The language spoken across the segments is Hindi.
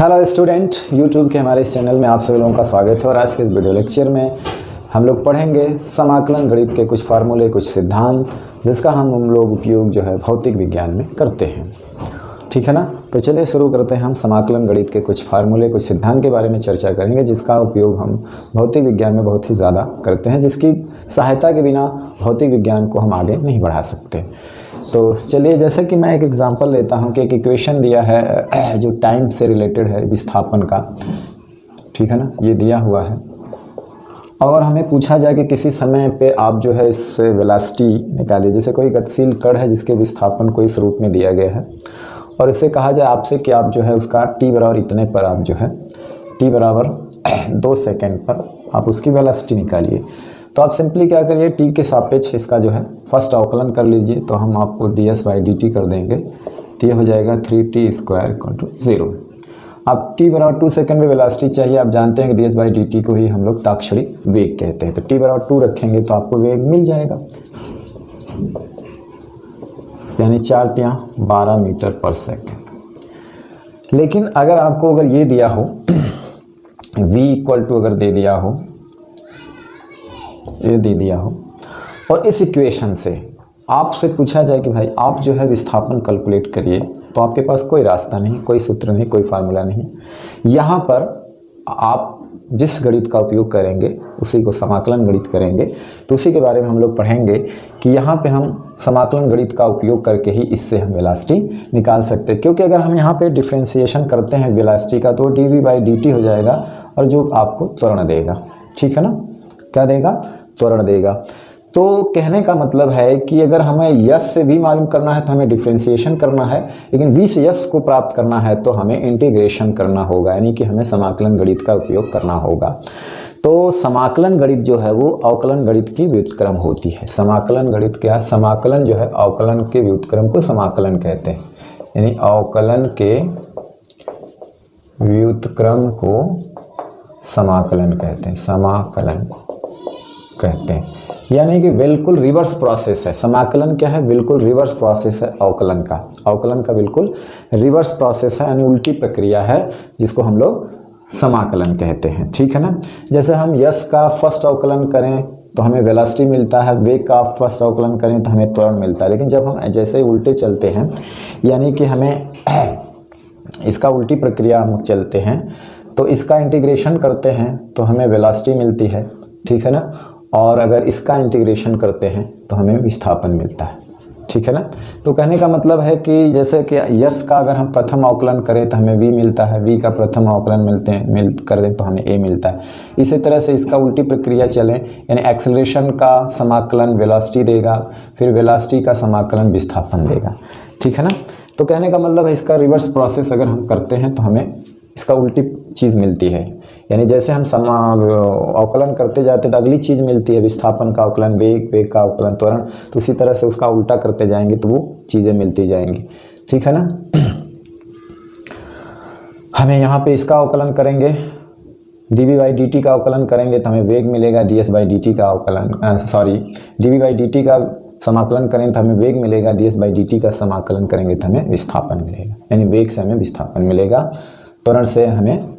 हेलो स्टूडेंट, यूट्यूब के हमारे इस चैनल में आप सभी लोगों का स्वागत है। और आज के इस वीडियो लेक्चर में हम लोग पढ़ेंगे समाकलन गणित के कुछ फार्मूले, कुछ सिद्धांत, जिसका हम लोग उपयोग जो है भौतिक विज्ञान में करते हैं। ठीक है ना। तो चलिए शुरू करते हैं। हम समाकलन गणित के कुछ फार्मूले, कुछ सिद्धांत के बारे में चर्चा करेंगे, जिसका उपयोग हम भौतिक विज्ञान में बहुत ही ज़्यादा करते हैं, जिसकी सहायता के बिना भौतिक विज्ञान को हम आगे नहीं बढ़ा सकते। तो चलिए, जैसे कि मैं एक एग्जांपल लेता हूं कि एक इक्वेशन दिया है जो टाइम से रिलेटेड है, विस्थापन का। ठीक है ना, ये दिया हुआ है। और हमें पूछा जाए कि किसी समय पे आप जो है इससे वेलोसिटी निकालिए। जैसे कोई गतिशील कण है जिसके विस्थापन को इस रूप में दिया गया है, और इससे कहा जाए आपसे कि आप जो है उसका t बराबर इतने पर आप जो है t बराबर 2 सेकेंड पर आप उसकी वेलोसिटी निकालिए। तो आप सिंपली क्या करिए, t के सापेक्ष इसका जो है फर्स्ट अवकलन कर लीजिए। तो हम आपको ds/dt कर देंगे, तो ये हो जाएगा 3t² = 0। अब t बराबर 2 सेकेंड में वेलोसिटी चाहिए। आप जानते हैं कि ds/dt को ही हम लोग ताक्षणिक वेग कहते हैं। तो t बराबर 2 रखेंगे तो आपको वेग मिल जाएगा, यानी 4×12 मीटर पर सेकेंड। लेकिन अगर ये दिया हो v अगर दे दिया हो, ये दे दिया हो, और इस इक्वेशन से आपसे पूछा जाए कि भाई आप जो है विस्थापन कैलकुलेट करिए, तो आपके पास कोई रास्ता नहीं, कोई सूत्र नहीं, कोई फार्मूला नहीं। यहाँ पर आप जिस गणित का उपयोग करेंगे उसी को समाकलन गणित करेंगे। तो उसी के बारे में हम लोग पढ़ेंगे कि यहाँ पे हम समाकलन गणित का उपयोग करके ही इससे हम वेलोसिटी निकाल सकते हैं। क्योंकि अगर हम यहाँ पे डिफ्रेंसिएशन करते हैं वेलोसिटी का, तो dv/dt हो जाएगा, और जो आपको त्वरण देगा। ठीक है ना, क्या देगा? त्वरण देगा। तो कहने का मतलब है कि अगर हमें यस से v मालूम करना है तो हमें डिफ्रेंसिएशन करना है, लेकिन v से यस को प्राप्त करना है तो हमें इंटीग्रेशन करना होगा, यानी कि हमें समाकलन गणित का उपयोग करना होगा। तो समाकलन गणित जो है वो अवकलन गणित की व्युत्क्रम होती है। समाकलन गणित क्या? समाकलन जो है अवकलन के व्युत्क्रम को समाकलन कहते हैं, यानी अवकलन के व्युत्क्रम को समाकलन कहते हैं, समाकलन कहते हैं। यानी कि बिल्कुल रिवर्स प्रोसेस है। समाकलन क्या है? बिल्कुल रिवर्स प्रोसेस है अवकलन का। अवकलन का बिल्कुल रिवर्स प्रोसेस है, यानी उल्टी प्रक्रिया है, जिसको हम लोग समाकलन कहते हैं। ठीक है ना। जैसे हम यस का फर्स्ट अवकलन करें तो हमें वेलोसिटी मिलता है, वेग का फर्स्ट अवकलन करें तो हमें त्वरण मिलता है। लेकिन जब हम जैसे उल्टे चलते हैं, यानी कि हमें इसका उल्टी प्रक्रिया हम चलते हैं, तो इसका इंटीग्रेशन करते हैं तो हमें वेलोसिटी मिलती है। ठीक है ना। और अगर इसका इंटीग्रेशन करते हैं तो हमें विस्थापन मिलता है। ठीक है ना। तो कहने का मतलब है कि जैसे कि यस का अगर हम प्रथम अवकलन करें तो हमें v मिलता है, v का प्रथम अवकलन कर दें तो हमें a मिलता है। इसी तरह से इसका उल्टी प्रक्रिया चलें, यानी एक्सेलरेशन का समाकलन वेलोसिटी देगा, फिर वेलोसिटी का समाकलन विस्थापन देगा। ठीक है ना। तो कहने का मतलब है इसका रिवर्स प्रोसेस अगर हम करते हैं तो हमें इसका उल्टी चीज़ मिलती है। यानी जैसे हम अवकलन करते जाते तो अगली चीज़ मिलती है, विस्थापन का अवकलन, वेग का अवकलन, त्वरण। तो उसी तरह से उसका उल्टा करते जाएंगे तो वो चीज़ें मिलती जाएंगी। ठीक है ना। हमें यहाँ पे इसका अवकलन करेंगे, dv/dt का अवकलन करेंगे तो हमें वेग मिलेगा, ds/dt का अवकलन dv/dt का समाकलन करें तो हमें वेग मिलेगा, ds/dt का समाकलन करेंगे तो हमें विस्थापन मिलेगा। यानी वेग से हमें विस्थापन मिलेगा, त्वरण से हमें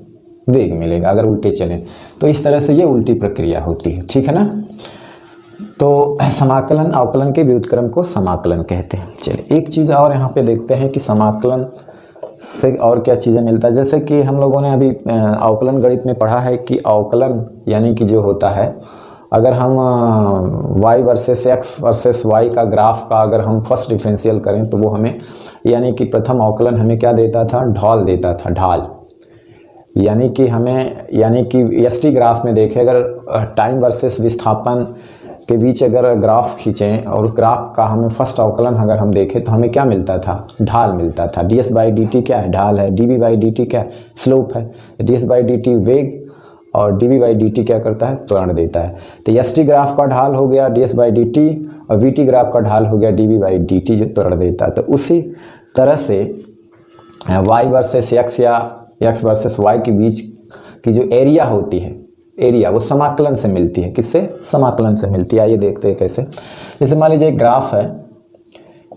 वेग मिलेगा अगर उल्टे चलें। तो इस तरह से ये उल्टी प्रक्रिया होती है। ठीक है ना। तो समाकलन अवकलन के व्युत्क्रम को समाकलन कहते हैं। चलिए एक चीज़ और यहाँ पे देखते हैं कि समाकलन से और क्या चीज़ें मिलता है। जैसे कि हम लोगों ने अभी अवकलन गणित में पढ़ा है कि अवकलन यानी कि जो होता है, अगर हम y versus x versus y का ग्राफ का अगर हम फर्स्ट डिफरेंशियल करें तो वो हमें, यानी कि प्रथम अवकलन हमें क्या देता था? ढाल देता था, ढाल। यानी कि एस टी ग्राफ में देखें, अगर टाइम वर्सेस विस्थापन के बीच अगर ग्राफ खींचें और उस ग्राफ का हमें फर्स्ट अवकलन अगर हम देखें तो हमें क्या मिलता था? ढाल मिलता था। ds/dt क्या है? ढाल है। dv/dt क्या है? स्लोप है। ds/dt वेग, और dv/dt क्या करता है? त्वरण देता है। तो एस टी ग्राफ का ढाल हो गया ds/dt, और वी टी ग्राफ का ढाल हो गया dv/dt, जो त्वरण देता है। तो उसी तरह से y वर्सेस x या x वर्सेस y के बीच की जो एरिया होती है, एरिया वो समाकलन से मिलती है। किससे? समाकलन से मिलती है। आइए देखते हैं कैसे। जैसे मान लीजिए एक ग्राफ है,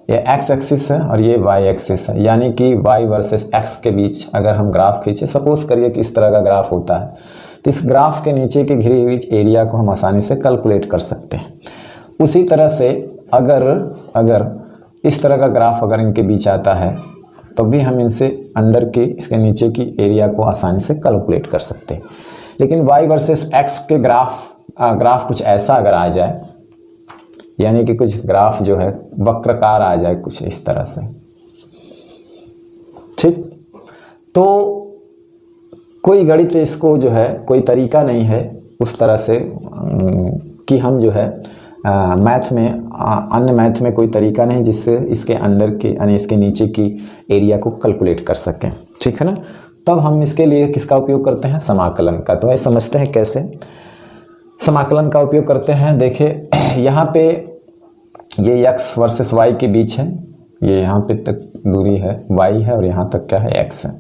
ये एक्स एक्सिस है और ये वाई एक्सिस है, यानी कि वाई वर्सेस एक्स के बीच अगर हम ग्राफ खींचे, सपोज करिए कि इस तरह का ग्राफ होता है, तो इस ग्राफ के नीचे के घिरे हुए एरिया को हम आसानी से कैलकुलेट कर सकते हैं। उसी तरह से अगर इस तरह का ग्राफ अगर इनके बीच आता है तो भी हम इनसे अंडर के इसके नीचे की एरिया को आसानी से कैलकुलेट कर सकते हैं। लेकिन वाई वर्सेस एक्स के ग्राफ कुछ ऐसा अगर आ जाए, यानी कि कुछ ग्राफ जो है वक्रकार आ जाए कुछ इस तरह से, ठीक, तो कोई गणित इसको जो है, कोई तरीका नहीं है उस तरह से कि हम जो है मैथ में, अन्य मैथ में कोई तरीका नहीं जिससे इसके अंडर के यानी इसके नीचे की एरिया को कैलकुलेट कर सकें, ठीक है ना। तब हम इसके लिए किसका उपयोग करते हैं, समाकलन का। तो ये समझते हैं कैसे समाकलन का उपयोग करते हैं। देखिए यहाँ पे ये x वर्सेस y के बीच है, ये यहाँ पे तक दूरी है y है और यहाँ तक क्या है x है।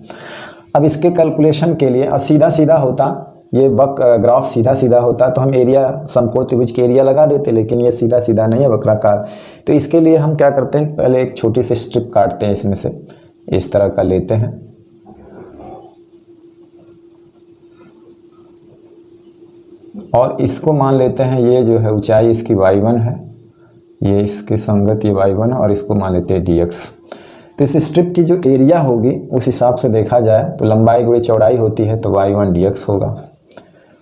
अब इसके कैलकुलेशन के लिए अब सीधा सीधा होता, ये ग्राफ सीधा सीधा होता तो हम एरिया समकोण त्रिभुज के एरिया लगा देते, लेकिन ये सीधा सीधा नहीं है, वक्राकार। तो इसके लिए हम क्या करते हैं, पहले एक छोटी सी स्ट्रिप काटते हैं, इसमें से इस तरह का लेते हैं और इसको मान लेते हैं, ये जो है ऊंचाई इसकी y1 है, ये इसके संगत ये y1 है और इसको मान लेते हैं dx। तो इस स्ट्रिप की जो एरिया होगी उस हिसाब से देखा जाए तो लंबाई गुणे चौड़ाई होती है, तो y1 dx होगा,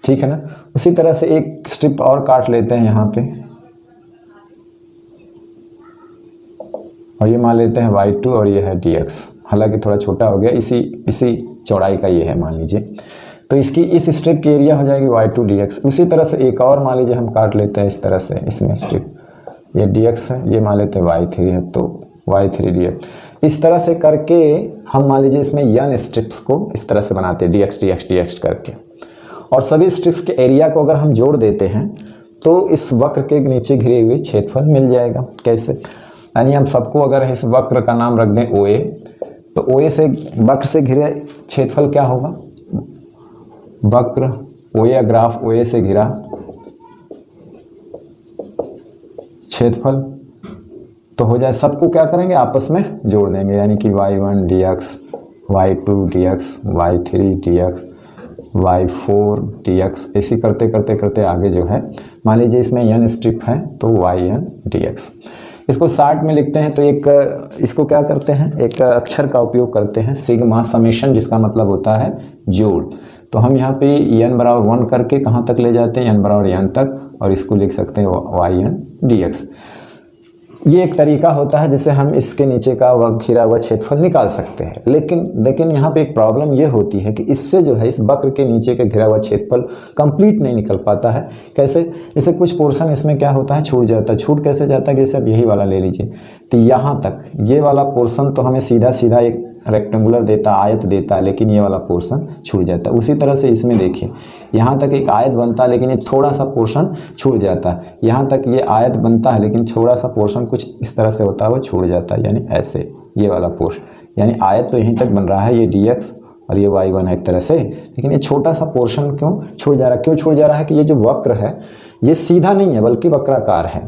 ठीक है ना। उसी तरह से एक स्ट्रिप और काट लेते हैं यहाँ पे और ये मान लेते हैं y2 और ये है dx, हालांकि थोड़ा छोटा हो गया, इसी चौड़ाई का ये है मान लीजिए। तो इसकी इस स्ट्रिप की एरिया हो जाएगी y2 dx। उसी तरह से एक और मान लीजिए हम काट लेते हैं इस तरह से, इसमें स्ट्रिप ये dx है, ये मान लेते हैं y3 है, तो y3 dx। इस तरह से करके हम मान लीजिए इसमें n स्ट्रिप्स को इस तरह से बनाते हैं dx dx dx करके, और सभी स्ट्रिप्स के एरिया को अगर हम जोड़ देते हैं तो इस वक्र के नीचे घिरे हुए क्षेत्रफल मिल जाएगा। कैसे, यानी हम सबको अगर इस वक्र का नाम रख दें OA, तो OA से वक्र से घिरे क्षेत्रफल क्या होगा, वक्र OA ग्राफ OA से घिरा क्षेत्रफल, तो हो जाए, सबको क्या करेंगे आपस में जोड़ देंगे, यानी कि y1 dx, y2 dx, y3 dx, y4 dx, ऐसे करते करते करते आगे जो है मान लीजिए इसमें n स्ट्रिप है तो yn dx। इसको शार्ट में लिखते हैं तो एक इसको क्या करते हैं, एक अक्षर का उपयोग करते हैं सिग्मा समेशन, जिसका मतलब होता है जोड़। तो हम यहाँ पे n बराबर 1 करके कहाँ तक ले जाते हैं, n बराबर n तक, और इसको लिख सकते हैं yn dx। ये एक तरीका होता है जिससे हम इसके नीचे का घिरा हुआ क्षेत्रफल निकाल सकते हैं। लेकिन यहाँ पे एक प्रॉब्लम ये होती है कि इससे जो है इस वक्र के नीचे के घिरा हुआ क्षेत्रफल कंप्लीट नहीं निकल पाता है। कैसे, जैसे कुछ पोर्शन इसमें क्या होता है छूट जाता है। छूट कैसे जाता है, जैसे अब यही वाला ले लीजिए, तो यहाँ तक ये वाला पोर्शन तो हमें सीधा सीधा एक रेक्टेंगुलर देता, आयत देता है, लेकिन ये वाला पोर्शन छूट जाता है। उसी तरह से इसमें देखिए, यहाँ तक एक आयत बनता है लेकिन ये थोड़ा सा पोर्शन छूट जाता है। यहाँ तक ये आयत बनता है लेकिन थोड़ा सा पोर्शन कुछ इस तरह से होता है, वो छूट जाता है, यानी ऐसे ये वाला पोर्शन, यानी आयत तो यहीं तक बन रहा है, ये dx और ये y1 है एक तरह से, लेकिन ये छोटा सा पोर्शन क्यों छूट जा रहा है। क्यों छूट जा रहा है कि ये जो वक्र है ये सीधा नहीं है बल्कि वक्राकार है।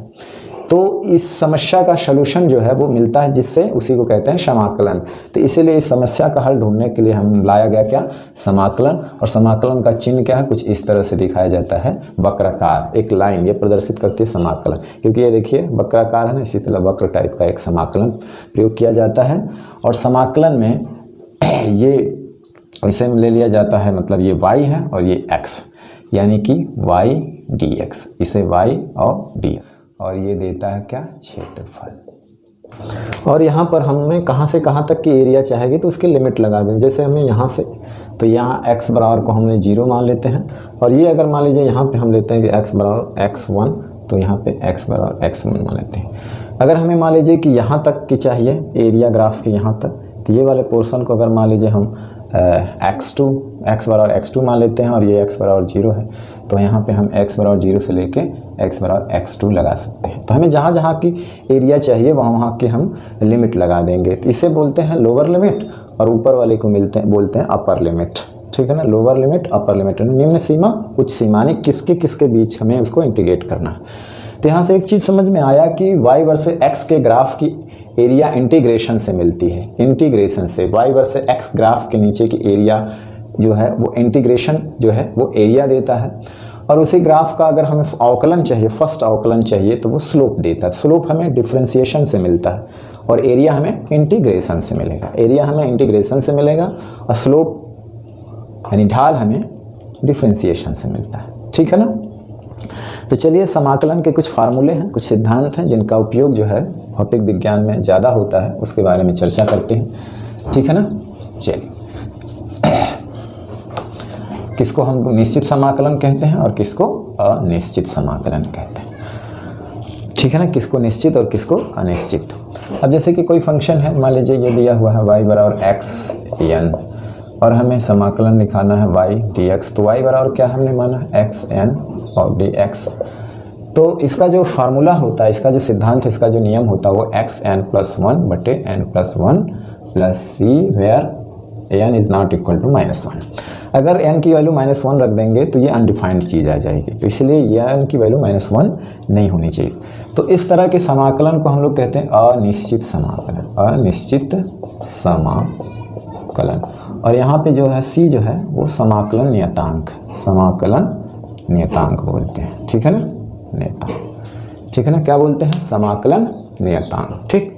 तो इस समस्या का सलूशन जो है वो मिलता है, जिससे उसी को कहते हैं समाकलन। तो इसीलिए इस समस्या का हल ढूंढने के लिए हम लाया गया क्या, समाकलन। और समाकलन का चिन्ह क्या है, कुछ इस तरह से दिखाया जाता है, वक्राकार, एक लाइन ये प्रदर्शित करती है समाकलन, क्योंकि ये देखिए वक्राकार है ना, इसी तरह वक्र टाइप का एक समाकलन प्रयोग किया जाता है। और समाकलन में ये इसे ले लिया जाता है, मतलब ये y है और ये x, यानी कि y dx, इसे y और dx, और ये देता है क्या, क्षेत्रफल। और यहाँ पर हमें कहाँ से कहाँ तक की एरिया चाहिए तो उसकी लिमिट लगा दें। जैसे हमें यहाँ से, तो यहाँ x बराबर को हमने 0 मान लेते हैं, और ये अगर मान लीजिए यहाँ पे हम लेते हैं कि x बराबर x1, तो यहाँ पे x बराबर x1 मान लेते हैं। अगर हमें मान लीजिए कि यहाँ तक की चाहिए एरिया ग्राफ के यहाँ तक, तो ये वाले पोर्शन को अगर मान लीजिए हम x बराबर x2 मान लेते हैं, और ये x बराबर 0 है, तो यहाँ पे हम x बराबर 0 से लेके x बराबर x2 लगा सकते हैं। तो हमें जहाँ जहाँ की एरिया चाहिए वहाँ की हम लिमिट लगा देंगे। तो इसे बोलते हैं लोअर लिमिट, और ऊपर वाले को बोलते हैं अपर लिमिट, ठीक है ना। लोअर लिमिट, अपर लिमिट, निम्न सीमा उच्च सीमा, यानी किसके बीच हमें उसको इंटीग्रेट करना है। तो यहाँ से एक चीज़ समझ में आया कि y वर्सेस x के ग्राफ की एरिया इंटीग्रेशन से मिलती है, इंटीग्रेशन से y वर्सेस x ग्राफ के नीचे की एरिया जो है वो इंटीग्रेशन जो है वो एरिया देता है, और उसी ग्राफ का अगर हमें अवकलन चाहिए, फर्स्ट अवकलन चाहिए, तो वो स्लोप देता है। स्लोप हमें डिफरेंशिएशन से मिलता है और एरिया हमें इंटीग्रेशन से मिलेगा, एरिया हमें इंटीग्रेशन से मिलेगा और स्लोप यानी ढाल हमें डिफरेंशिएशन से मिलता है। ठीक है ना। तो चलिए समाकलन के कुछ फार्मूले हैं, कुछ सिद्धांत हैं जिनका उपयोग जो है भौतिक विज्ञान में ज़्यादा होता है, उसके बारे में चर्चा करते हैं। ठीक है ना। चलिए, किसको हम निश्चित समाकलन कहते हैं और किसको अनिश्चित समाकलन कहते हैं। ठीक है ना, किसको निश्चित और किसको अनिश्चित। अब जैसे कि कोई फंक्शन है, मान लीजिए ये दिया हुआ है y बराबर x n और हमें समाकलन दिखाना है y dx, तो y बराबर क्या हमने माना x n और dx। तो इसका जो फार्मूला होता है, इसका जो सिद्धांत है, इसका जो नियम होता है वो x n+1 बटे n+1 plus C where n is not equal to -1। अगर n की वैल्यू -1 रख देंगे तो ये अनडिफाइंड चीज़ आ जाएगी, तो इसलिए ये n की वैल्यू -1 नहीं होनी चाहिए। तो इस तरह के समाकलन को हम लोग कहते हैं अनिश्चित समाकलन, अनिश्चित समाकलन। और यहाँ पे जो है c जो है वो समाकलन नियतांक, समाकलन नियतांक बोलते हैं। ठीक है ना, नियतांक। ठीक है ना, क्या बोलते हैं, समाकलन नियतांक। ठीक।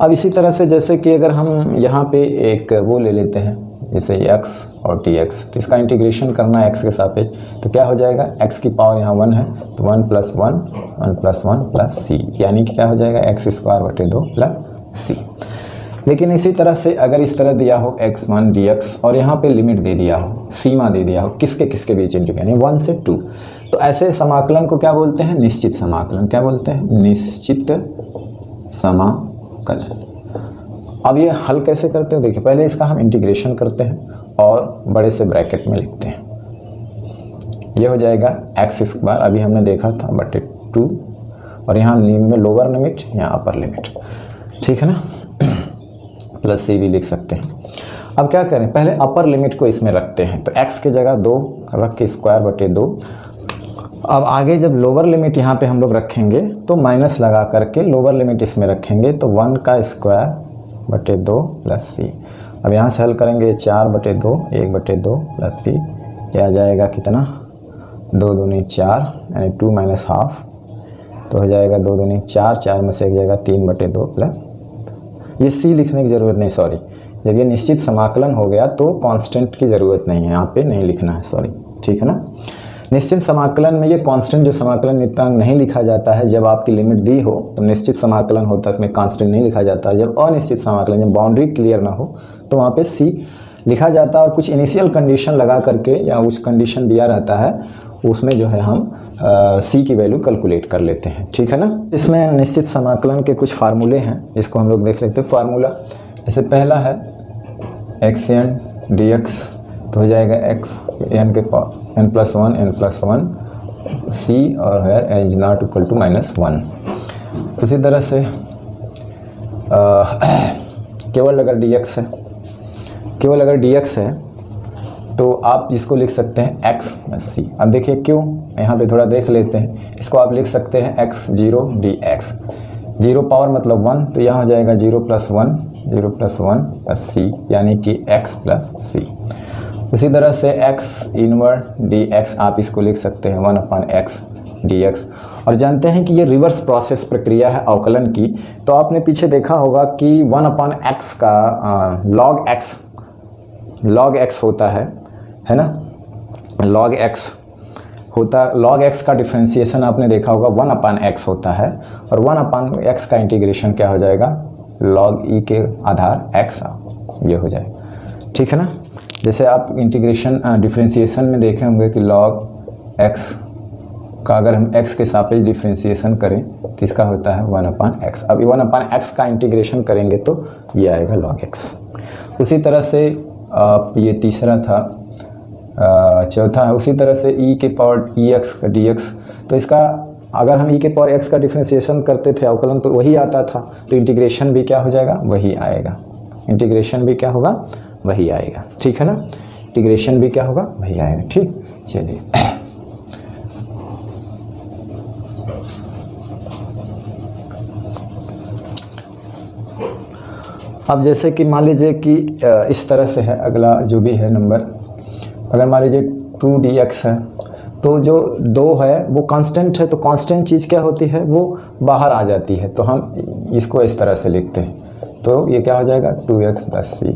अब इसी तरह से जैसे कि अगर हम यहाँ पे एक वो ले लेते हैं जैसे x और dx, तो इसका इंटीग्रेशन करना है x के सापेक्ष, तो क्या हो जाएगा, x की पावर यहाँ 1 है तो 1 + 1 प्लस c, यानी कि क्या हो जाएगा x² बटे 2 प्लस c। लेकिन इसी तरह से अगर इस तरह दिया हो x1 dx और यहाँ पे लिमिट दे दिया हो, सीमा दे दिया हो, किसके किसके बीच इंटीग्रेशन, यानी 1 से 2, तो ऐसे समाकलन को क्या बोलते हैं, निश्चित समाकलन। क्या बोलते हैं, निश्चित समाकलन। अब ये हल कैसे करते हो, देखिए पहले इसका हम इंटीग्रेशन करते हैं और बड़े से ब्रैकेट में लिखते हैं। ये हो जाएगा x², अभी हमने देखा था, बटे 2, और यहाँ में लोअर लिमिट, यहाँ अपर लिमिट। ठीक है ना, प्लस c भी लिख सकते हैं। अब क्या करें, पहले अपर लिमिट को इसमें रखते हैं, तो x की जगह 2 रख के स्क्वायर बटे 2। अब आगे जब लोअर लिमिट यहाँ पे हम लोग रखेंगे तो माइनस लगा करके लोअर लिमिट इसमें रखेंगे, तो 1 का स्क्वायर बटे 2 प्लस c। अब यहाँ से हल करेंगे 4 बटे 2, 1 बटे 2 प्लस c, यह आ जाएगा कितना, 2 दूनी 4 यानी 2 माइनस हाफ, तो हो जाएगा 2 दूनी 4, 4 में से एक जाएगा 3 बटे 2 प्लस, ये c लिखने की ज़रूरत नहीं, सॉरी, जब ये निश्चित समाकलन हो गया तो कांस्टेंट की ज़रूरत नहीं है, यहाँ पे नहीं लिखना है, सॉरी। ठीक है ना। निश्चित समाकलन में ये कांस्टेंट जो समाकलन नियतांक नहीं लिखा जाता है, जब आपकी लिमिट दी हो तो निश्चित समाकलन होता है, उसमें कांस्टेंट नहीं लिखा जाता। जब अनिश्चित समाकलन, जब बाउंड्री क्लियर ना हो तो वहाँ पे c लिखा जाता है और कुछ इनिशियल कंडीशन लगा करके या उस कंडीशन दिया रहता है, उसमें जो है हम c की वैल्यू कैलकुलेट कर लेते हैं। ठीक है ना। इसमें निश्चित समाकलन के कुछ फार्मूले हैं, इसको हम लोग देख लेते हैं। फार्मूला जैसे पहला है xn dx, तो हो जाएगा x n के पावर n+1 n+1 c और है n is not equal to -1। उसी तरह से केवल अगर dx है, केवल अगर dx है तो आप इसको लिख सकते हैं x + c। अब देखिए क्यों, यहाँ पे थोड़ा देख लेते हैं, इसको आप लिख सकते हैं x0 dx, 0 पावर मतलब 1, तो यहाँ हो जाएगा 0 + 1 प्लस c, यानी कि x + c। उसी तरह से x इनवर्ट dx, आप इसको लिख सकते हैं 1/x dx। और जानते हैं कि ये रिवर्स प्रोसेस प्रक्रिया है अवकलन की, तो आपने पीछे देखा होगा कि 1/x का log x होता है ना, log x होता, log x का डिफ्रेंशिएशन आपने देखा होगा 1/x होता है, और 1/x का इंटीग्रेशन क्या हो जाएगा, log e के आधार x, ये हो जाएगा। ठीक है ना। जैसे आप इंटीग्रेशन डिफ्रेंशिएशन में देखे होंगे कि log x का अगर हम x के सापेक्ष डिफ्रेंशिएशन करें तो इसका होता है 1/x। अब 1/x का इंटीग्रेशन करेंगे तो ये आएगा log x। उसी तरह से ये तीसरा था, चौथा है उसी तरह से e के पावर ex का dx, तो इसका अगर हम e के पावर x का डिफ्रेंशिएशन करते थे अवकलन तो वही आता था, तो इंटीग्रेशन भी क्या हो जाएगा, वही आएगा, इंटीग्रेशन भी क्या होगा, वही आएगा। ठीक है ना, इंटीग्रेशन भी क्या होगा, वही आएगा। ठीक, चलिए अब जैसे कि मान लीजिए कि इस तरह से है, अगला जो भी है नंबर, अगर मान लीजिए 2dx है, तो जो 2 है वो कांस्टेंट है, तो कांस्टेंट चीज़ क्या होती है, वो बाहर आ जाती है, तो हम इसको इस तरह से लिखते हैं, तो ये क्या हो जाएगा 2x + c,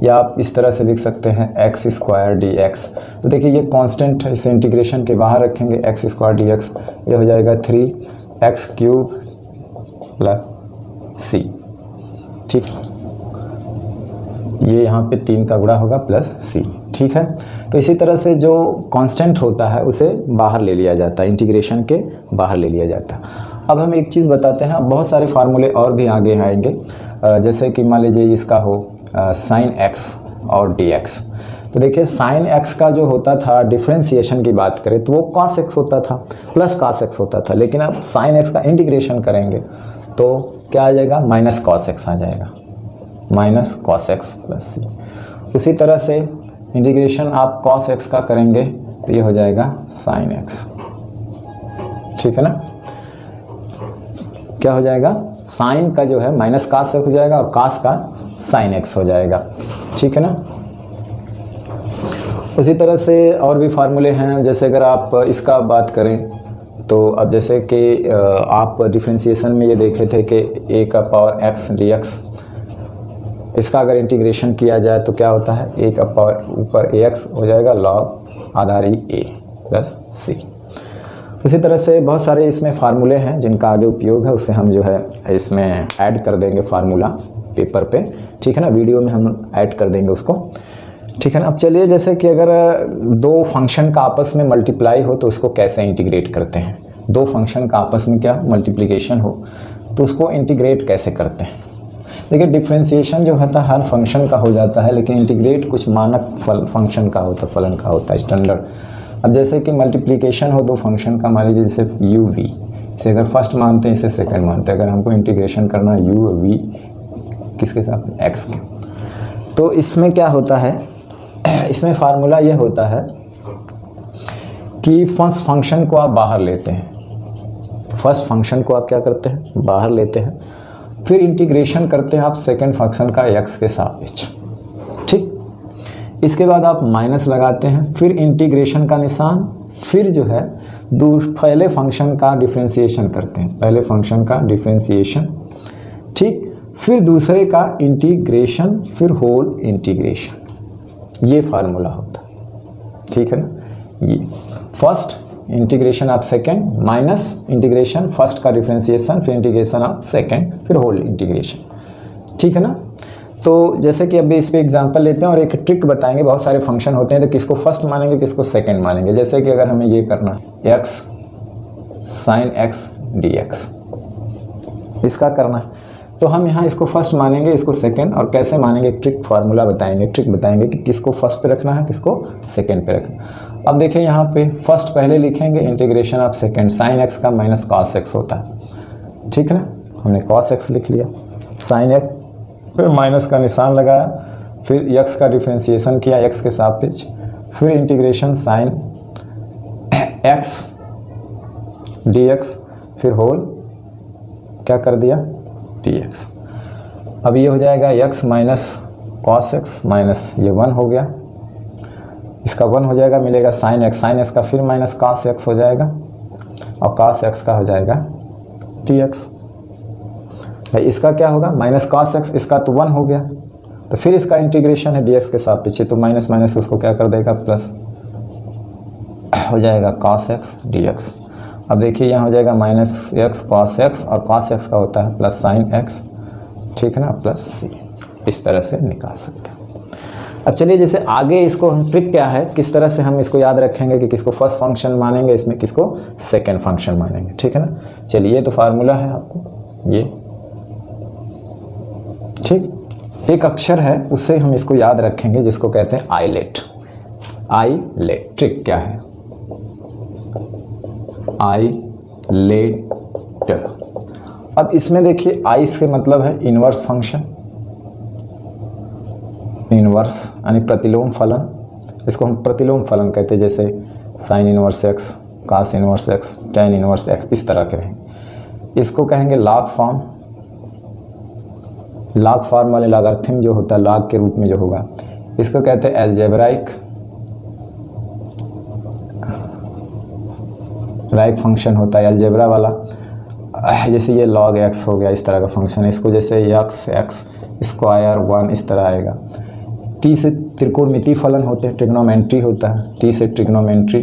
या आप इस तरह से लिख सकते हैं x² dx। तो देखिए ये कांस्टेंट है, इसे इंटीग्रेशन के बाहर रखेंगे, x² dx, ये हो जाएगा 3x³ + c। ठीक, ये यहाँ पे 3 का गुणा होगा प्लस c। ठीक है, तो इसी तरह से जो कांस्टेंट होता है उसे बाहर ले लिया जाता है, इंटीग्रेशन के बाहर ले लिया जाता है। अब हम एक चीज़ बताते हैं, अब बहुत सारे फार्मूले और भी आगे आएंगे, जैसे कि मान लीजिए इसका हो sin x और dx। तो देखिए sin x का जो होता था, डिफ्रेंसिएशन की बात करें तो वो cos x होता था, प्लस cos x होता था, लेकिन अब sin x का इंटीग्रेशन करेंगे तो क्या आ जाएगा, -cos x आ जाएगा, -cos x + c। उसी तरह से इंटीग्रेशन आप cos x का करेंगे तो ये हो जाएगा sin x। ठीक है ना, क्या हो जाएगा, साइन का जो है -cos x हो जाएगा और cos का sin x हो जाएगा। ठीक है ना, उसी तरह से और भी फार्मूले हैं, जैसे अगर आप इसका बात करें तो अब जैसे कि आप डिफ्रेंसिएशन में ये देखे थे कि a⁴x dx, इसका अगर इंटीग्रेशन किया जाए तो क्या होता है, a⁴ax हो जाएगा log आधार a + c। इसी तरह से बहुत सारे इसमें फार्मूले हैं जिनका आगे उपयोग है, उससे हम जो है इसमें ऐड कर देंगे फार्मूला पेपर पे। ठीक है ना, वीडियो में हम ऐड कर देंगे उसको। ठीक है ना, अब चलिए जैसे कि अगर 2 फंक्शन का आपस में मल्टीप्लाई हो तो उसको कैसे इंटीग्रेट करते हैं। 2 फंक्शन का आपस में क्या मल्टीप्लिकेशन हो तो उसको इंटीग्रेट कैसे करते हैं। देखिए डिफ्रेंसिएशन जो होता है हर फंक्शन का हो जाता है, लेकिन इंटीग्रेट कुछ मानक फंक्शन का होता है, फलन का होता है, स्टैंडर्ड। अब जैसे कि मल्टीप्लिकेशन हो 2 फंक्शन का, मान लीजिए जैसे u v, इसे अगर फर्स्ट मानते हैं इसे सेकंड मानते हैं, अगर हमको इंटीग्रेशन करना u v किसके साथ, x के, तो इसमें क्या होता है, इसमें फार्मूला ये होता है कि फर्स्ट फंक्शन को आप बाहर लेते हैं, फर्स्ट फंक्शन को आप क्या करते हैं, बाहर लेते हैं, फिर इंटीग्रेशन करते हैं आप सेकंड फंक्शन का x के सापेक्ष। ठीक, इसके बाद आप माइनस लगाते हैं, फिर इंटीग्रेशन का निशान, फिर जो है पहले फंक्शन का डिफ्रेंसिएशन करते हैं, पहले फंक्शन का डिफ्रेंसिएशन, ठीक, फिर दूसरे का इंटीग्रेशन, फिर होल इंटीग्रेशन। ये फार्मूला होता है। ठीक है ना, ये फर्स्ट इंटीग्रेशन आप सेकेंड, माइनस इंटीग्रेशन फर्स्ट का डिफ्रेंसिएशन, फिर इंटीग्रेशन आप सेकेंड, फिर होल इंटीग्रेशन। ठीक है ना, तो जैसे कि अभी इस पे एग्जांपल लेते हैं और एक ट्रिक बताएंगे। बहुत सारे फंक्शन होते हैं तो किसको फर्स्ट मानेंगे, किसको सेकंड मानेंगे। जैसे कि अगर हमें ये करना x sin x dx, इसका करना है तो हम यहाँ इसको फर्स्ट मानेंगे, इसको सेकंड, और कैसे मानेंगे ट्रिक फार्मूला बताएंगे, ट्रिक बताएंगे कि किसको फर्स्ट पे रखना है, किसको सेकंड पे रखना है। अब देखिए यहाँ पे फर्स्ट पहले लिखेंगे, integration of second, sin x का -cos x होता है। ठीक है ना, हमने cos x लिख लिया, sin x फिर माइनस का निशान लगाया, फिर x का डिफ्रेंसिएशन किया x के सापेक्ष, फिर इंटीग्रेशन sin x dx, फिर होल क्या कर दिया dx। अब ये हो जाएगा x -cos x माइनस ये 1 हो गया, इसका 1 हो जाएगा, मिलेगा sin x का फिर -cos x हो जाएगा और cos x का हो जाएगा dx। भाई इसका क्या होगा -cos x, इसका तो 1 हो गया, तो फिर इसका इंटीग्रेशन है dx के साथ पीछे, तो माइनस माइनस उसको क्या कर देगा प्लस हो जाएगा cos x dx। अब देखिए यहाँ हो जाएगा -x cos x और cos x का होता है प्लस sin x। ठीक है ना, प्लस c, इस तरह से निकाल सकते हैं। अब चलिए जैसे आगे इसको हम ट्रिक क्या है, किस तरह से हम इसको याद रखेंगे कि किसको फर्स्ट फंक्शन मानेंगे, इसमें किसको सेकंड फंक्शन मानेंगे। ठीक है ना, चलिए तो फार्मूला है आपको ये, ठीक, एक अक्षर है उससे हम इसको याद रखेंगे जिसको कहते हैं आइलेट। आइलेट ट्रिक क्या है, आइलेट। अब इसमें देखिए आई से मतलब है इनवर्स फंक्शन, इनवर्स यानी प्रतिलोम फलन, इसको हम प्रतिलोम फलन कहते हैं, जैसे sine inverse x, cos inverse x, tan inverse x, इस तरह के रहेंगे। इसको कहेंगे लॉग फॉर्म, लॉग फॉर्म वाले लॉगरिथम जो होता है लॉग के रूप में जो होगा, इसको कहते हैं अलजेब्राइक फंक्शन होता है अलजेब्रा वाला। जैसे ये log x हो गया, इस तरह का फंक्शन, इसको जैसे x स्क्वायर 1 इस तरह आएगा। t से त्रिकोणमितीय फलन होते हैं, ट्रिग्नोमेट्री होता है, t से ट्रिग्नोमेट्री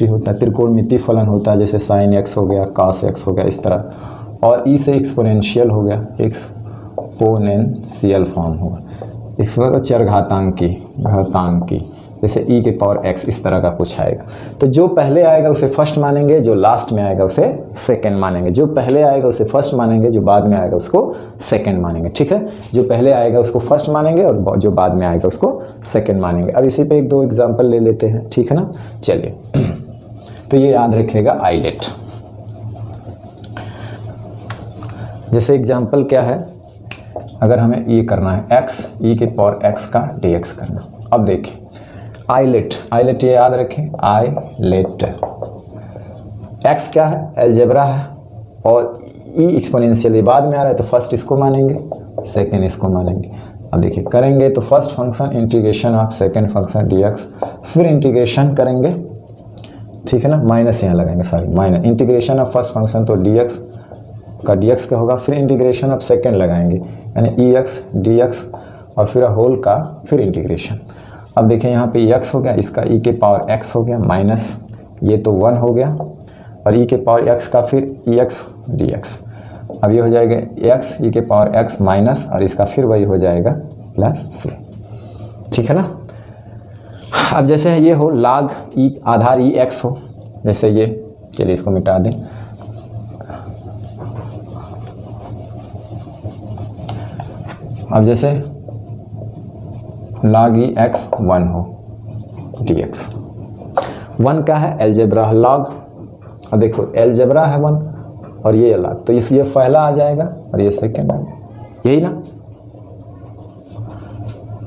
होता है, त्रिकोणमितीय फलन होता है, जैसे sin x हो गया, cos x हो गया, इस तरह। और e से एक्सपोनेंशियल हो गया, एक्सपोनेंशियल फॉर्म होगा, इसको घातांकी, जैसे e के पावर x, इस तरह का कुछ आएगा। तो जो पहले आएगा उसे फर्स्ट मानेंगे, जो लास्ट में आएगा उसे सेकंड मानेंगे। जो पहले आएगा उसे फर्स्ट मानेंगे, जो बाद में आएगा उसको सेकंड मानेंगे। ठीक है, जो पहले आएगा उसको फर्स्ट मानेंगे और जो बाद में आएगा उसको सेकंड मानेंगे। अब इसी पे एक दो एग्जाम्पल ले लेते हैं, ठीक है ना। चलिए, तो ये याद रखिएगा आइलेट। जैसे एग्जाम्पल क्या है, अगर हमें ये करना है x e के पावर x का dx करना। अब देखिए आइलेट ये याद रखें, आइलेट x क्या है, अलजेब्रा है, और e एक्सपोनेंशियल बाद में आ रहा है, तो फर्स्ट इसको मानेंगे, सेकंड इसको मानेंगे। अब देखिए करेंगे तो first function integration of second function dx, फिर इंटीग्रेशन करेंगे, ठीक है ना, माइनस यहाँ लगाएंगे, sorry minus, integration of first function तो dx का dx का होगा, फिर इंटीग्रेशन ऑफ सेकंड लगाएंगे यानी ex dx, और फिर होल का फिर इंटीग्रेशन। अब देखें यहाँ पे x हो गया, इसका e के पावर x हो गया, माइनस ये तो 1 हो गया, और e के पावर x का फिर ex dx। अब ये हो जाएगा x e के पावर x माइनस, और इसका फिर वही हो जाएगा प्लस c, ठीक है ना। अब जैसे ये हो log e आधार ex हो, जैसे ये, चलिए इसको मिटा दें। अब जैसे log e x 1 हो dx, 1 का है अलजेब्रा log। अब देखो अलजेब्रा है 1 और ये log, तो ये पहला आ जाएगा और ये सेकंड आएगा, यही ना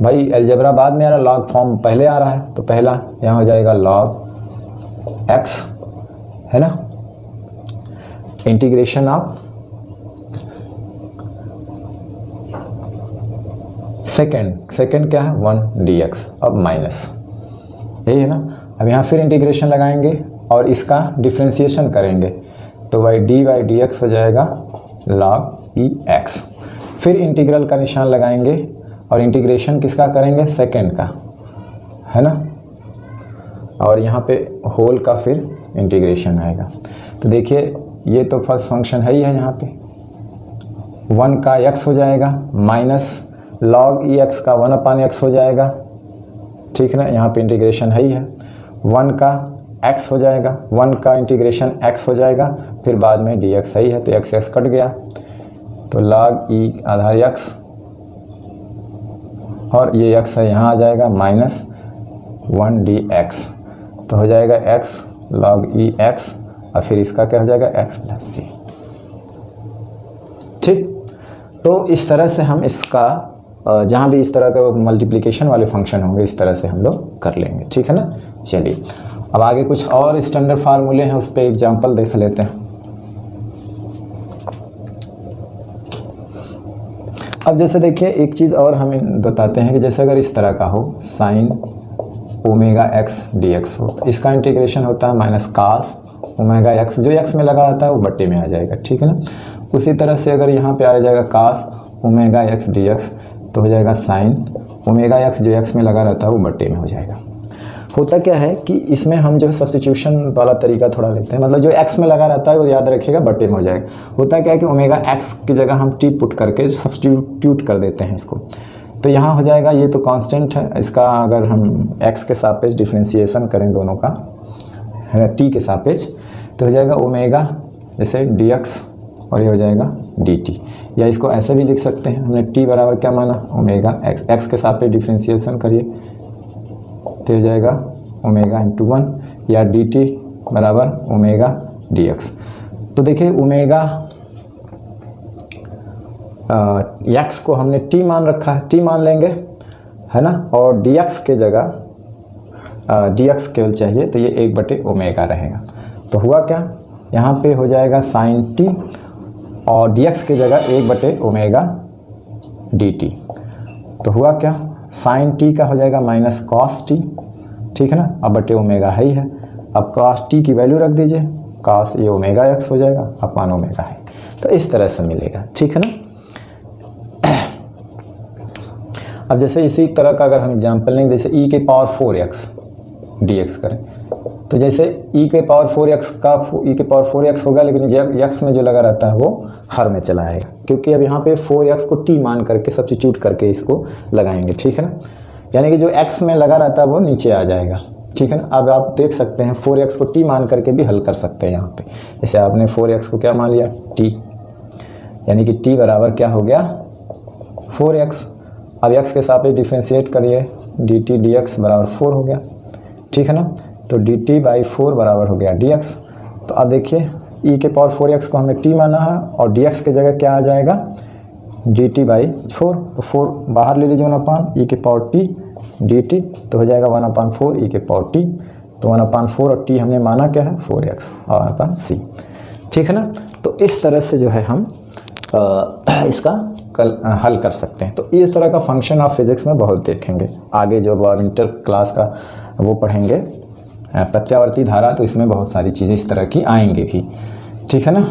भाई। अलजेब्रा बाद में आ रहा है, log फॉर्म पहले आ रहा है, तो पहला यहाँ हो जाएगा log x, है ना। इंटीग्रेशन ऑफ सेकंड क्या है 1 dx, अब माइनस, यही है ना। अब यहाँ फिर इंटीग्रेशन लगाएंगे और इसका डिफ्रेंशिएशन करेंगे, तो भाई dy/dx हो जाएगा log e x। फिर इंटीग्रल का निशान लगाएंगे और इंटीग्रेशन किसका करेंगे, सेकंड का, है ना, और यहाँ पे होल का फिर इंटीग्रेशन आएगा। तो देखिए ये तो फर्स्ट फंक्शन है ही है, यहाँ पे 1 का x हो जाएगा, माइनस log e x का 1/x हो जाएगा, ठीक है ना। यहाँ पे इंटीग्रेशन है ही है, 1 का x हो जाएगा, 1 का इंटीग्रेशन x हो जाएगा, फिर बाद में dx ही है, तो x कट गया, तो log e आधार x, और ये x है यहाँ आ जाएगा माइनस 1 dx, तो हो जाएगा x log e x, और फिर इसका क्या हो जाएगा x प्लस c, ठीक। तो इस तरह से हम इसका जहाँ भी इस तरह के मल्टीप्लिकेशन वाले फंक्शन होंगे इस तरह से हम लोग कर लेंगे, ठीक है ना। चलिए अब आगे कुछ और स्टैंडर्ड फार्मूले हैं, उस पर एग्जांपल देख लेते हैं। अब जैसे देखिए एक चीज़ और हमें बताते हैं कि जैसे अगर इस तरह का हो sin ओमेगा x dx हो, तो इसका इंटीग्रेशन होता है माइनस cos ओमेगा x, जो x में लगा रहता है वो बट्टे में आ जाएगा, ठीक है ना। उसी तरह से अगर यहाँ पे आ जाएगा cos ओमेगा x dx, तो हो जाएगा sin ओमेगा x, जो x में लगा रहता है वो बट्टे में हो जाएगा। होता क्या है कि इसमें हम जो है सब्स्टिट्यूशन वाला तरीका थोड़ा लेते हैं, मतलब जो x में लगा रहता है वो याद रखिएगा बट्टे में हो जाएगा। होता क्या है कि ओमेगा x की जगह हम t पुट करके सब्स्टिट्यूट कर देते हैं इसको, तो यहाँ हो जाएगा, ये तो कांस्टेंट है, इसका अगर हम x के सापेक्ष डिफ्रेंशिएशन करें दोनों का, है t के सापेक्ष, तो हो जाएगा ओमेगा जैसे dx, और ये हो जाएगा dt, या इसको ऐसे भी लिख सकते हैं, हमने t बराबर क्या माना ओमेगा x के साथ पे डिफ्रेंशिएशन करिए, तो हो जाएगा ओमेगा इंटू 1, या dt बराबर ओमेगा dx। तो देखिए ओमेगा x को हमने t मान रखा है, t मान लेंगे, है ना, और dx के जगह dx केवल चाहिए, तो ये 1/ओमेगा रहेगा। तो हुआ क्या, यहाँ पे हो जाएगा sin t और dx की जगह 1/ओमेगा dt। तो हुआ क्या, साइन टी का हो जाएगा माइनस कॉस टी, ठीक है ना, अब बटे ओमेगा है ही है। अब कॉस टी की वैल्यू रख दीजिए, कॉस ये ओमेगा एक्स हो जाएगा अपान ओमेगा है। तो इस तरह से मिलेगा, ठीक है ना। अब जैसे इसी तरह का अगर हम एग्जाम्पल लेंगे, जैसे e के पावर 4x dx करें, तो जैसे e के पावर 4x का e के पावर 4x होगा, लेकिन x में जो लगा रहता है वो हर में चला आएगा, क्योंकि अब यहाँ पे 4x को t मान करके सब्स्टिट्यूट करके इसको लगाएंगे, ठीक है ना। यानी कि जो x में लगा रहता है वो नीचे आ जाएगा, ठीक है ना। अब आप देख सकते हैं 4x को t मान करके भी हल कर सकते हैं यहाँ पे। जैसे आपने 4x को क्या मान लिया, t, यानी कि t बराबर क्या हो गया 4x। अब x के सापेक्ष डिफ्रेंशिएट करिए, dt dx बराबर 4 हो गया, ठीक है ना। तो dt/4 बराबर हो गया dx। तो अब देखिए e के पावर 4x को हमने t माना है और dx के जगह क्या आ जाएगा dt/4। तो 4 बाहर ले लीजिए 1/, e के पावर t dt, तो हो जाएगा 1/4 e के पावर t। तो 1/4 और t हमने माना क्या है 4x और 1/c, ठीक है ना। तो इस तरह से जो है हम इसका हल कर सकते हैं। तो इस तरह का फंक्शन आप फिज़िक्स में बहुत देखेंगे। आगे जब आप इंटर क्लास का वो पढ़ेंगे प्रत्यावर्ती धारा, तो इसमें बहुत सारी चीज़ें इस तरह की आएंगी भी, ठीक है ना।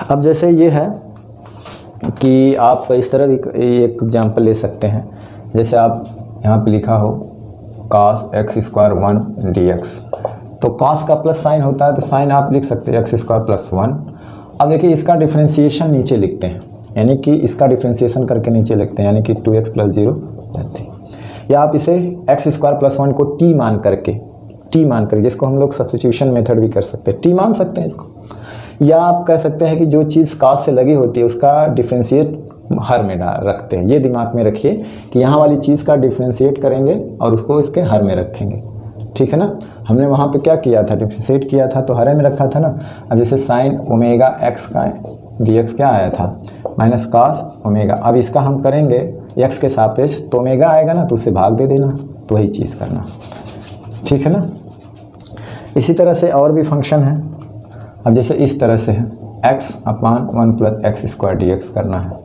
अब जैसे ये है कि आप इस तरह भी एक एग्जाम्पल ले सकते हैं। जैसे आप यहाँ पे लिखा हो cos x² 1 dx, तो cos का प्लस साइन होता है, तो साइन आप लिख सकते हैं x² + 1। अब देखिए इसका डिफ्रेंशिएशन नीचे लिखते हैं, यानी कि इसका डिफ्रेंशिएशन करके नीचे लिखते हैं, यानी कि 2x + 0 3। या आप इसे x² + 1 को t मान करके जिसको हम लोग सब्स्टिट्यूशन मेथड भी कर सकते हैं, t मान सकते हैं इसको। या आप कह सकते हैं कि जो चीज़ cos से लगी होती है उसका डिफ्रेंशिएट हर में रखते हैं। ये दिमाग में रखिए कि यहाँ वाली चीज़ का डिफ्रेंशिएट करेंगे और उसको इसके हर में रखेंगे, ठीक है ना। हमने वहाँ पे क्या किया था, डिफ्रेंशिएट किया था तो हर में रखा था ना। अब जैसे साइन ओमेगा x का dx क्या आया था माइनस cos ओमेगा। अब इसका हम करेंगे x के सापेक्ष, तो ओमेगा आएगा ना तो उसे भाग दे देना, तो वही चीज़ करना, ठीक है ना। इसी तरह से और भी फंक्शन है। अब जैसे इस तरह से है x/1 + x² dx करना है,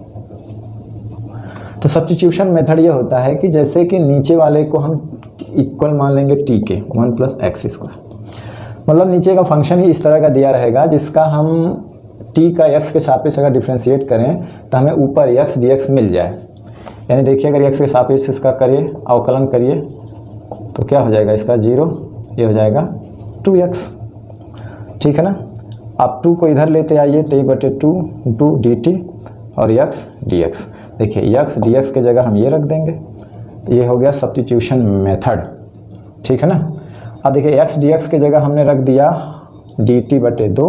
तो सब्स्टिट्यूशन मेथड ये होता है कि जैसे कि नीचे वाले को हम इक्वल मान लेंगे t के 1 + x², मतलब नीचे का फंक्शन ही इस तरह का दिया रहेगा जिसका हम t का x के सापेक्ष अगर डिफ्रेंशिएट करें तो हमें ऊपर x dx मिल जाए। यानी देखिए अगर x के सापेक्ष इसका करिए अवकलन करिए तो क्या हो जाएगा इसका 0, ये हो जाएगा 2x, ठीक है ना। आप 2 को इधर लेते आइए तो 1/2 dt और x dx। देखिए x dx के जगह हम ये रख देंगे, तो ये हो गया सब्स्टिट्यूशन मेथड, ठीक है ना। अब देखिए x dx के जगह हमने रख दिया dt/2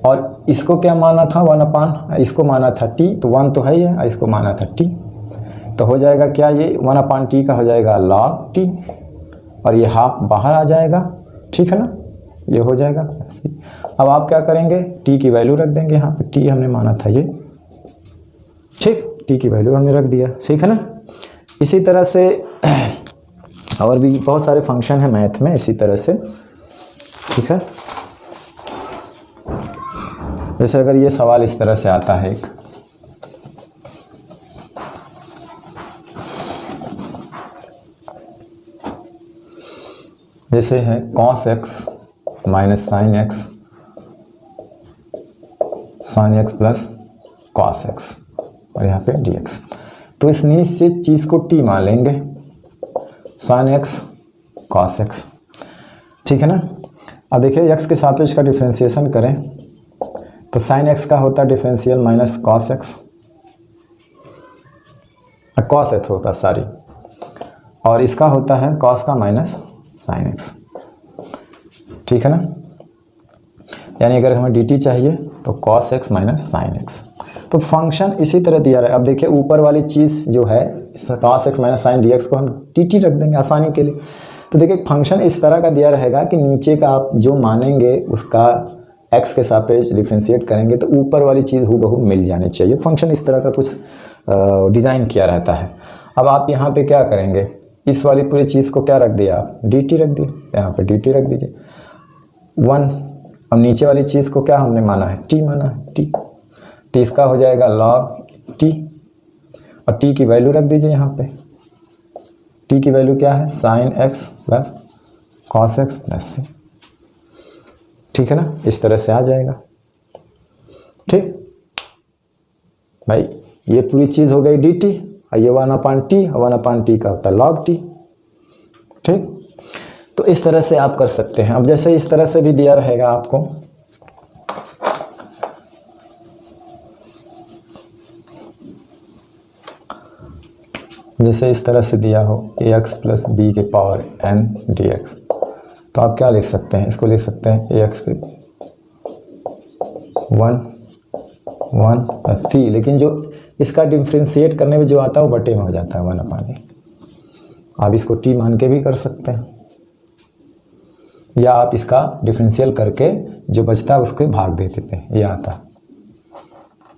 और इसको क्या माना था 1/, इसको माना था t, तो 1 तो है ही है, इसको माना था t, तो हो जाएगा क्या ये 1/t का हो जाएगा log t और ये हाफ बाहर आ जाएगा, ठीक है ना, ये हो जाएगा। अब आप क्या करेंगे t की वैल्यू रख देंगे, यहाँ पे t हमने माना था ये, ठीक, t की वैल्यू हमने रख दिया, ठीक है ना। इसी तरह से और भी बहुत सारे फंक्शन है मैथ में इसी तरह से, ठीक है। जैसे अगर ये सवाल इस तरह से आता है एक, जैसे है cos x minus sine x plus cos x और यहाँ पे dx, तो इस नीचे चीज़ को t मान लेंगे, साइन x cos x, ठीक है ना। अब देखिए x के सापेक्ष का डिफ्रेंशिएशन करें तो साइन x का होता है differential minus cos x, cos x होता सॉरी, और इसका होता है cos का माइनस साइन x, ठीक है ना। यानी अगर हमें dt चाहिए तो cos x minus sine x। तो फंक्शन इसी तरह दिया रहा है। अब देखिए ऊपर वाली चीज़ जो है cos x minus sine dx को हम dt रख देंगे आसानी के लिए। तो देखिए फंक्शन इस तरह का दिया रहेगा कि नीचे का आप जो मानेंगे उसका x के सापेक्ष डिफ्रेंशिएट करेंगे तो ऊपर वाली चीज़ हूबहू मिल जानी चाहिए। फंक्शन इस तरह का कुछ डिज़ाइन किया रहता है। अब आप यहाँ पे क्या करेंगे, इस वाली पूरी चीज़ को क्या रख दिया आप, डी टी रख दिया, यहाँ पे डी टी रख दीजिए 1। अब नीचे वाली चीज़ को क्या हमने माना है, टी माना है, टी, तो इसका हो जाएगा लॉग टी, और टी की वैल्यू रख दीजिए यहाँ पे, टी की वैल्यू क्या है, sine x plus cos x plus C, ठीक है ना, इस तरह से आ जाएगा। ठीक भाई, ये पूरी चीज़ हो गई डी टी, और ये 1/t, 1/t का होता है लॉग टी। ठीक, तो इस तरह से आप कर सकते हैं। अब जैसे इस तरह से भी दिया रहेगा आपको, जैसे इस तरह से दिया हो ax प्लस बी के पावर n dx, तो आप क्या लिख सकते हैं, इसको लिख सकते हैं ax के 1 प्लस सी, लेकिन जो इसका डिफ्रेंशिएट करने में जो आता है वो बटे में हो जाता है 1/a। आप इसको t मान के भी कर सकते हैं, या आप इसका डिफरेंशियल करके जो बचता है उसके भाग दे देते हैं, ये आता।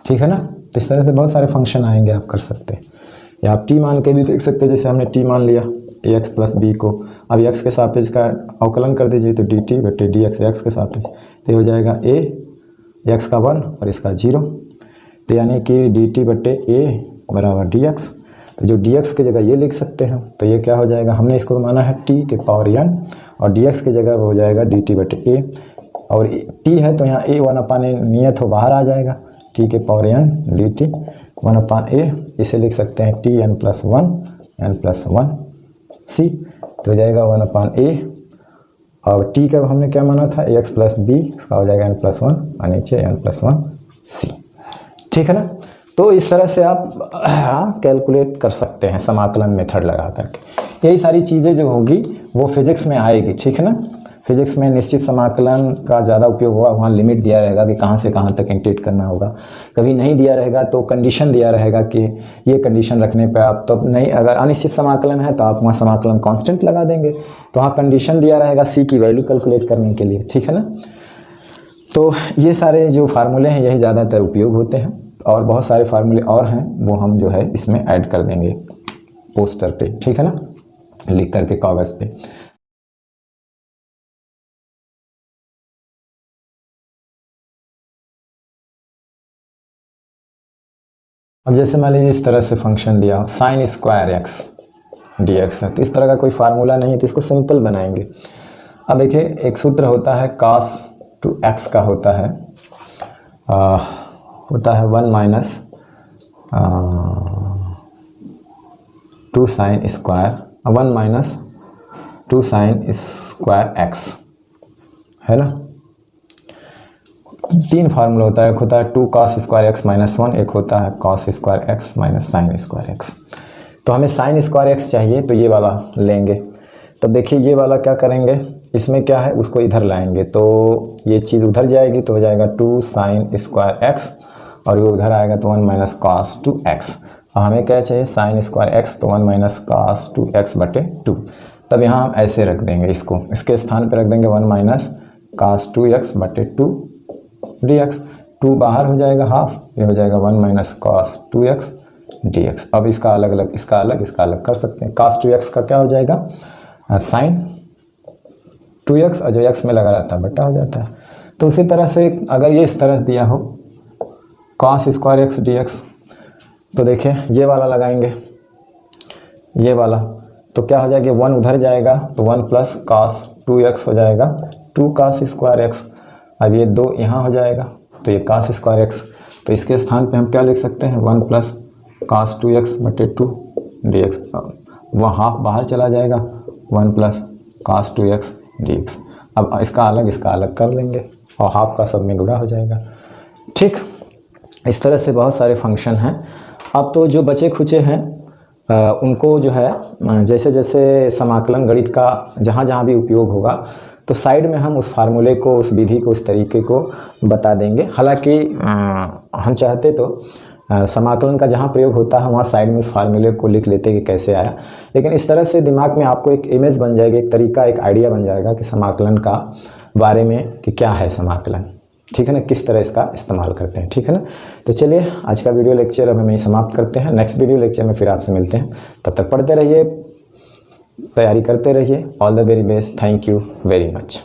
ठीक है ना, तो इस तरह से बहुत सारे फंक्शन आएंगे, आप कर सकते हैं, या आप टी मान के भी देख सकते हैं। जैसे हमने टी मान लिया ए एक्स प्लस बी को, अब एक्स के सापेक्ष का अवकलन कर दीजिए, तो डी टी बटे डी एक्स, एक्स के सापेक्ष, तो ये हो जाएगा ए एक्स का 1 और इसका 0, तो यानी कि डी टी बटे ए बराबर डी एक्स। तो जो डी एक्स की जगह ये लिख सकते हैं, तो ये क्या हो जाएगा, हमने इसको माना है टी के पावर n, और डी एक्स की जगह हो जाएगा डी टी बटे ए, और टी है तो यहाँ ए 1/a नियत हो बाहर आ जाएगा, टी के power n D T 1/a, इसे लिख सकते हैं टी n प्लस 1 सी, तो हो जाएगा 1/a, और टी का हमने क्या माना था एक्स प्लस बी, इसका हो जाएगा n प्लस 1 और नीचे n प्लस 1 सी। ठीक है ना, तो इस तरह से आप कैलकुलेट कर सकते हैं समाकलन मेथड लगा करके। यही सारी चीज़ें जो होगी वो फिजिक्स में आएगी। ठीक है ना, फिजिक्स में निश्चित समाकलन का ज़्यादा उपयोग होगा, वहाँ लिमिट दिया रहेगा कि कहाँ से कहाँ तक इंटीग्रेट करना होगा। कभी नहीं दिया रहेगा तो कंडीशन दिया रहेगा कि ये कंडीशन रखने पे आप तो नहीं, अगर अनिश्चित समाकलन है तो आप वहाँ समाकलन कांस्टेंट लगा देंगे, तो वहाँ कंडीशन दिया रहेगा सी की वैल्यू कैलकुलेट करने के लिए। ठीक है ना, तो ये सारे जो फार्मूले हैं यही ज़्यादातर उपयोग होते हैं, और बहुत सारे फार्मूले और हैं वो हम जो है इसमें ऐड कर देंगे पोस्टर पे। ठीक है ना, लिख करके कागज़ पे। अब जैसे मान लीजिए इस तरह से फंक्शन दिया हो sine square x D x है, तो इस तरह का कोई फार्मूला नहीं है, तो इसको सिंपल बनाएंगे। अब देखिए एक सूत्र होता है cos 2x का होता है 1 minus 2 sine square 1 minus 2 sine square x, है ना। 3 फार्मूला होता है, एक होता है 2 cos स्क्वायर एक्स माइनस 1, एक होता है cos square x minus sine square x. तो हमें साइन स्क्वायर एक्स चाहिए, तो ये वाला लेंगे। तो देखिए ये वाला क्या करेंगे, इसमें क्या है उसको इधर लाएंगे, तो ये चीज़ उधर जाएगी, तो हो जाएगा 2 साइन स्क्वायर एक्स, और ये उधर आएगा तो 1 माइनस cos 2x। और हमें क्या चाहिए साइन स्क्वायर एक्स, तो 1 माइनस cos 2x बटे 2। तब यहाँ हम ऐसे रख देंगे, इसको इसके स्थान पर रख देंगे 1 माइनस cos 2x बटे 2 dx। 2 बाहर हो जाएगा हाफ, ये हो जाएगा 1 माइनस cos 2x dx। अब इसका अलग अलग, इसका अलग कर सकते हैं। cos 2x का क्या हो जाएगा साइन 2x, और जो x में लगा रहता है बटा हो जाता है। तो उसी तरह से अगर ये इस तरह दिया हो cos स्क्वायर एक्स dx, तो देखिए ये वाला लगाएंगे, ये वाला, तो क्या हो जाएगा 1 उधर जाएगा, तो 1 प्लस cos 2x हो जाएगा 2 cos स्क्वायर एक्स। अब ये 2 यहाँ हो जाएगा, तो ये cos स्क्वायर एक्स, तो इसके स्थान पे हम क्या लिख सकते हैं 1 प्लस cos 2x बटे 2 dx। वह हाफ बाहर चला जाएगा, 1 प्लस cos 2x dx। अब इसका अलग कर लेंगे, और हाफ का सब में गुणा हो जाएगा। ठीक, इस तरह से बहुत सारे फंक्शन हैं। अब तो जो बचे खुचे हैं उनको जो है जैसे जैसे समाकलन गणित का जहाँ जहाँ भी उपयोग होगा, तो साइड में हम उस फार्मूले को, उस विधि को, उस तरीके को बता देंगे। हालांकि हम चाहते तो समाकलन का जहाँ प्रयोग होता है वहाँ साइड में उस फार्मूले को लिख लेते कि कैसे आया, लेकिन इस तरह से दिमाग में आपको एक इमेज बन जाएगी, एक तरीका, एक आइडिया बन जाएगा कि समाकलन का बारे में कि क्या है समाकलन। ठीक है ना, किस तरह इसका इस्तेमाल करते हैं। ठीक है ना, तो चलिए आज का वीडियो लेक्चर अब हम यहीं समाप्त करते हैं। नेक्स्ट वीडियो लेक्चर में फिर आपसे मिलते हैं, तब तक पढ़ते रहिए, तैयारी करते रहिए। All the very best, thank you very much.